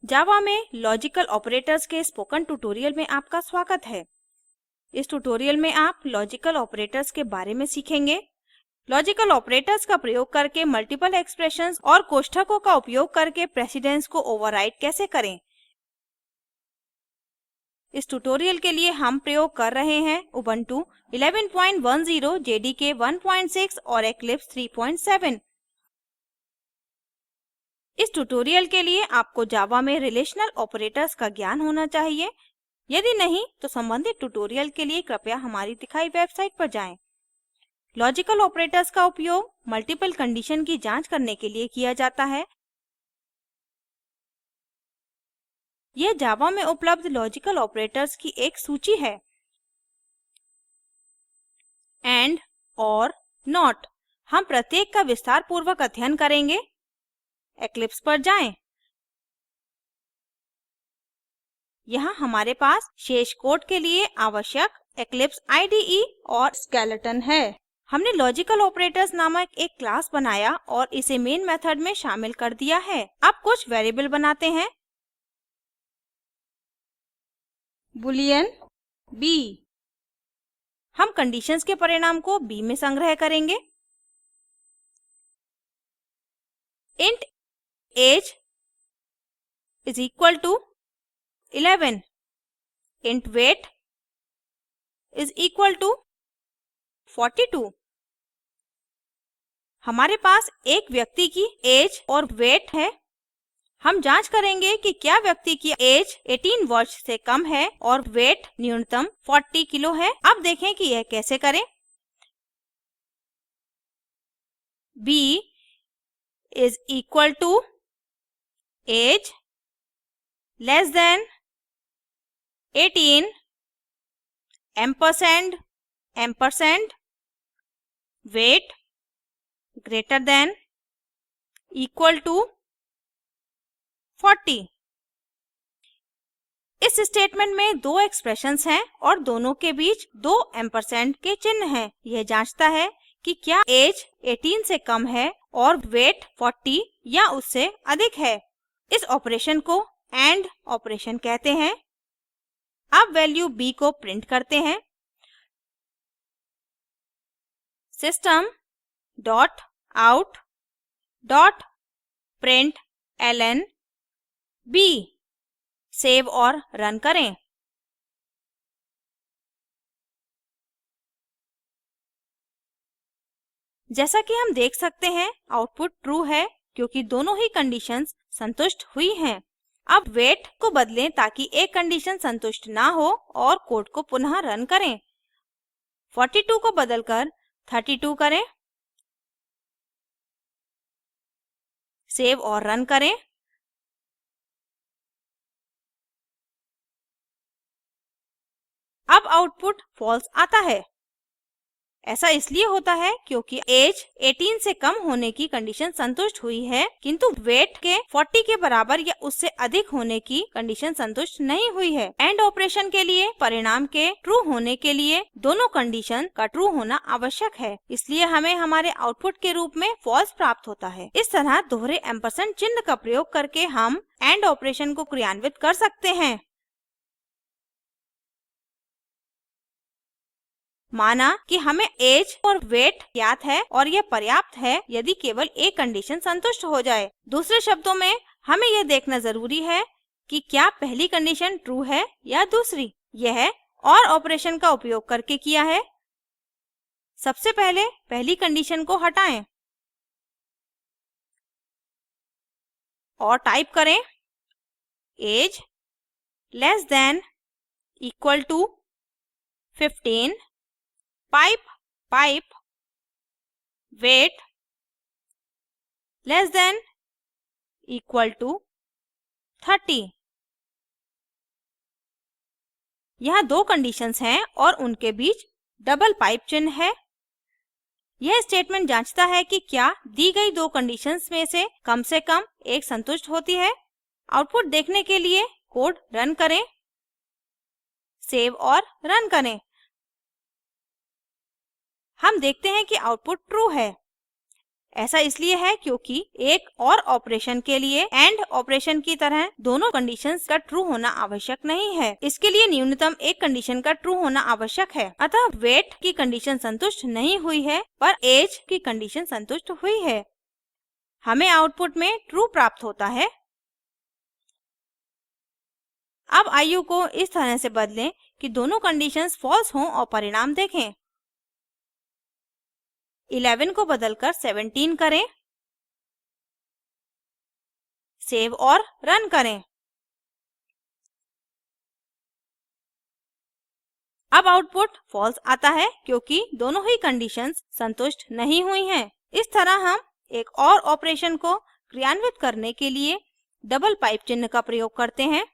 जावा में logical operators के spoken tutorial में आपका स्वागत है। इस ट्यूटोरियल में आप लॉजिकल ऑपरेटर्स के बारे में सीखेंगे। लॉजिकल ऑपरेटर्स का प्रयोग करके मल्टीपल एक्सप्रेशंस और कोष्ठकों का उपयोग करके प्रेसिडेन्स को ओवरराइड कैसे करें। इस ट्यूटोरियल के लिए हम प्रयोग कर रहे हैं उबुंटू 1110 जेडीके 16 और इक्लिप्स 37। इस ट्यूटोरियल के लिए आपको जावा में रिलेशनल ऑपरेटर्स का ज्ञान होना चाहिए। यदि नहीं तो संबंधित ट्यूटोरियल के लिए कृपया हमारी दिखाई वेबसाइट पर जाएं। लॉजिकल ऑपरेटर्स का उपयोग मल्टीपल कंडीशन की जांच करने के लिए किया जाता है। यह जावा में उपलब्ध लॉजिकल ऑपरेटर्स की एक सूची है। एंड, और, नॉट, हम प्रत्येक का विस्तारपूर्वक अध्ययन करेंगे। इक्लिप्स पर जाएं। यहाँ हमारे पास शेष कोड के लिए आवश्यक इक्लिप्स IDE और स्केलेटन है। हमने लॉजिकल ऑपरेटर्स नामक एक क्लास बनाया और इसे मेन मेथड में शामिल कर दिया है। अब कुछ वेरिएबल बनाते हैं। बूलियन b, हम कंडीशंस के परिणाम को b में संग्रह करेंगे। Int age is equal to 11, int weight is equal to 42। हमारे पास एक व्यक्ति की एज और वेट है। हम जांच करेंगे कि क्या व्यक्ति की एज 18 वर्ष से कम है और वेट न्यूनतम 40 किलो है। अब देखें कि यह कैसे करें। b is equal to age less than 18 ampersand weight greater than equal to 40। इस स्टेटमेंट में दो एक्सप्रेशंस हैं और दोनों के बीच दो एम्परसेंड के चिन्ह हैं। यह जांचता है कि क्या एज 18 से कम है और वेट 40 या उससे अधिक है। इस ऑपरेशन को एंड ऑपरेशन कहते हैं। अब वैल्यू b को प्रिंट करते हैं। System dot out dot println b, save और रन करें। जैसा कि हम देख सकते हैं आउटपुट ट्रू है क्योंकि दोनों ही कंडीशंस संतुष्ट हुई हैं। अब वेट को बदलें ताकि एक कंडीशन संतुष्ट ना हो और कोड को पुनः रन करें। 42 को बदलकर 32 करें। सेव और रन करें। अब आउटपुट फॉल्स आता है। ऐसा इसलिए होता है क्योंकि एज 18 से कम होने की कंडीशन संतुष्ट हुई है किंतु वेट के 40 के बराबर या उससे अधिक होने की कंडीशन संतुष्ट नहीं हुई है। एंड ऑपरेशन के लिए परिणाम के ट्रू होने के लिए दोनों कंडीशन का ट्रू होना आवश्यक है। इसलिए हमें हमारे आउटपुट के रूप में फॉल्स प्राप्त होता है। इस तरह दोहरे एम्परसेंड चिन्ह का प्रयोग करके हम एंड ऑपरेशन को क्रियान्वित कर सकते हैं। माना कि हमें एज और वेट ज्ञात है और यह पर्याप्त है यदि केवल एक कंडीशन संतुष्ट हो जाए। दूसरे शब्दों में हमें यह देखना जरूरी है कि क्या पहली कंडीशन ट्रू है या दूसरी। यह और ऑपरेशन का उपयोग करके किया है। सबसे पहले पहली कंडीशन को हटाएं और टाइप करें age less than equal to 15 pipe weight less than equal to 30। यहाँ दो कंडीशंस हैं और उनके बीच डबल पाइप चिन्ह है। यह स्टेटमेंट जांचता है कि क्या दी गई दो कंडीशंस में से कम एक संतुष्ट होती है। आउटपुट देखने के लिए कोड रन करें। सेव और रन करें। हम देखते हैं कि आउटपुट ट्रू है। ऐसा इसलिए है क्योंकि एक और ऑपरेशन के लिए एंड ऑपरेशन की तरह दोनों कंडीशंस का ट्रू होना आवश्यक नहीं है। इसके लिए न्यूनतम एक कंडीशन का ट्रू होना आवश्यक है। अतः वेट की कंडीशन संतुष्ट नहीं हुई है पर एज की कंडीशन संतुष्ट हुई है। हमें आउटपुट में ट्रू प्राप्त होता है। अब आयु को इस तरह से बदलें कि दोनों कंडीशंस फॉल्स हों और परिणाम देखें। 11 को बदलकर 17 करें, सेव और रन करें। अब आउटपुट फॉल्स आता है क्योंकि दोनों ही कंडीशंस संतुष्ट नहीं हुई हैं। इस तरह हम एक और ऑपरेशन को क्रियान्वित करने के लिए डबल पाइप चिन्ह का प्रयोग करते हैं।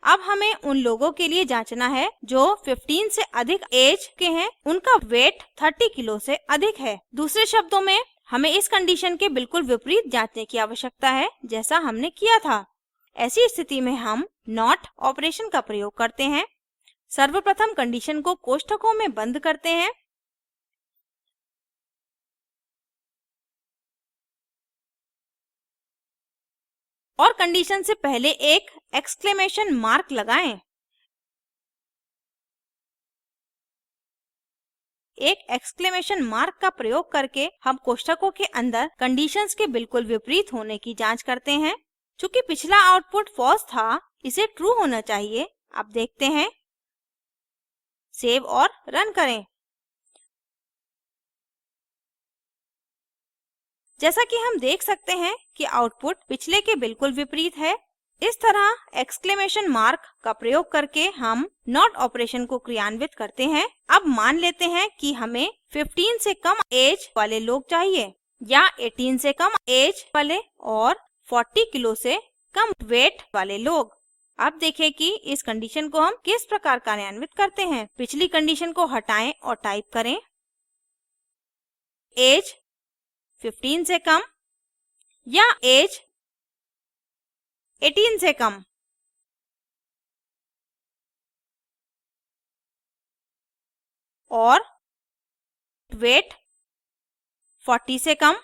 अब हमें उन लोगों के लिए जांचना है जो 15 से अधिक एज के हैं, उनका वेट 30 किलो से अधिक है। दूसरे शब्दों में हमें इस कंडीशन के बिल्कुल विपरीत जांचने की आवश्यकता है जैसा हमने किया था। ऐसी स्थिति में हम नॉट ऑपरेशन का प्रयोग करते हैं। सर्वप्रथम कंडीशन को कोष्ठकों में बंद करते हैं और कंडीशन से पहले एक एक्सक्लेमेशन मार्क लगाएं। एक एक्सक्लेमेशन मार्क का प्रयोग करके हम कोष्ठकों के अंदर कंडीशंस के बिल्कुल विपरीत होने की जांच करते हैं। चूँकि पिछला आउटपुट फॉल्स था, इसे ट्रू होना चाहिए। अब देखते हैं, सेव और रन करें। जैसा कि हम देख सकते हैं कि आउटपुट पिछले के बिल्कुल विपरीत है। इस तरह एक्सक्लेमेशन मार्क का प्रयोग करके हम नॉट ऑपरेशन को क्रियान्वित करते हैं। अब मान लेते हैं कि हमें 15 से कम एज वाले लोग चाहिए या 18 से कम एज वाले और 40 किलो से कम वेट वाले लोग। अब देखें कि इस कंडीशन को हम किस प्रकार कार्यान्वित करते हैं। पिछली कंडीशन को हटाएं और टाइप करें एज 15 से कम या एज 18 से कम। और वेट 40 से कम।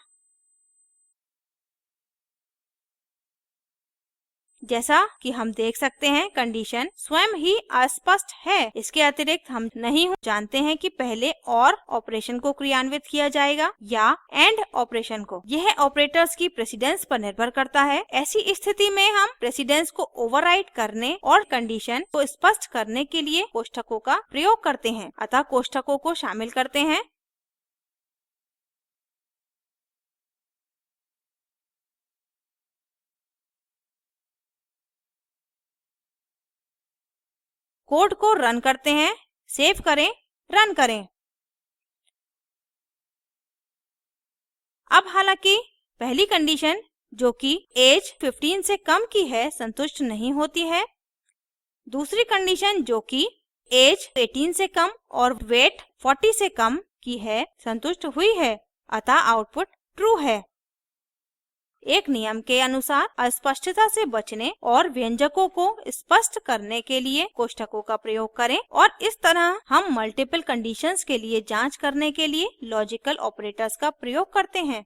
जैसा कि हम देख सकते हैं कंडीशन स्वयं ही अस्पष्ट है। इसके अतिरिक्त हम नहीं जानते हैं कि पहले और ऑपरेशन को क्रियान्वित किया जाएगा या एंड ऑपरेशन को। यह ऑपरेटर्स की प्रेसिडेंस पर निर्भर करता है। ऐसी स्थिति में हम प्रेसिडेंस को ओवरराइड करने और कंडीशन को स्पष्ट करने के लिए कोष्ठकों का प्रयोग करते हैं। अतः कोष्ठकों को शामिल करते हैं। कोड को रन करते हैं, सेव करें, रन करें। अब हालांकि पहली कंडीशन जो कि एज 15 से कम की है संतुष्ट नहीं होती है। दूसरी कंडीशन जो कि एज 18 से कम और वेट 40 से कम की है संतुष्ट हुई है। अतः आउटपुट ट्रू है। एक नियम के अनुसार अस्पष्टता से बचने और व्यंजकों को स्पष्ट करने के लिए कोष्ठकों का प्रयोग करें और इस तरह हम मल्टीपल कंडीशंस के लिए जांच करने के लिए लॉजिकल ऑपरेटर्स का प्रयोग करते हैं।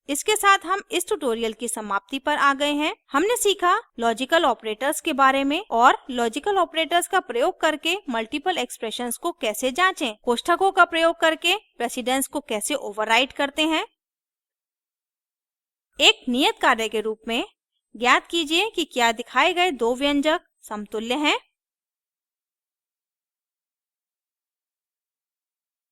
इसके साथ हम इस ट्यूटोरियल की समाप्ति पर आ गए हैं। हमने सीखा लॉजिकल ऑपरेटर्स के बारे में और लॉजिकल ऑपरेटर्स का प्रयोग करके मल्टीपल एक्सप्रेशंस को कैसे जाँचें, कोष्ठकों का प्रयोग करके प्रेसिडेंस को कैसे ओवरराइड करते हैं। एक नियत कार्य के रूप में ज्ञात कीजिए कि क्या दिखाए गए दो व्यंजक समतुल्य हैं।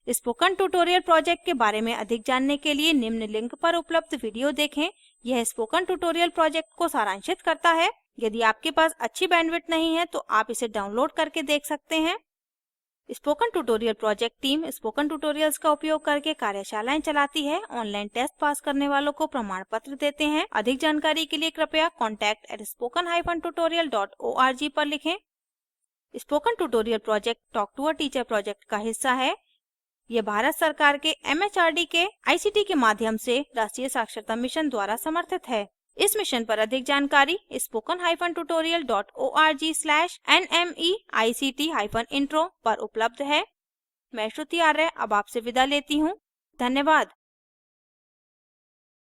स्पोकन ट्यूटोरियल प्रोजेक्ट के बारे में अधिक जानने के लिए निम्न लिंक पर उपलब्ध वीडियो देखें। यह स्पोकन ट्यूटोरियल प्रोजेक्ट को सारांशित करता है। यदि आपके पास अच्छी बैंडविड्थ नहीं है तो आप इसे डाउनलोड करके देख सकते हैं। Spoken tutorial project team spoken tutorials का उपयोग करके कार्यशालाएं चलाती है। ऑनलाइन टेस्ट पास करने वालों को प्रमाण पत्र देते हैं। अधिक जानकारी के लिए कृपया contact@spoken-tutorial.org पर लिखें। Spoken tutorial project talk to a teacher project का हिस्सा है। ये भारत सरकार के MHRD के ICT के माध्यम से राष्ट्रीय साक्षरता मिशन द्वारा समर्थित है। इस मिशन पर अधिक जानकारी spoken-tutorial.org/nmeict-intro पर उपलब्ध है। मैं श्रुति आर्य अब आपसे विदा लेती हूँ। धन्यवाद।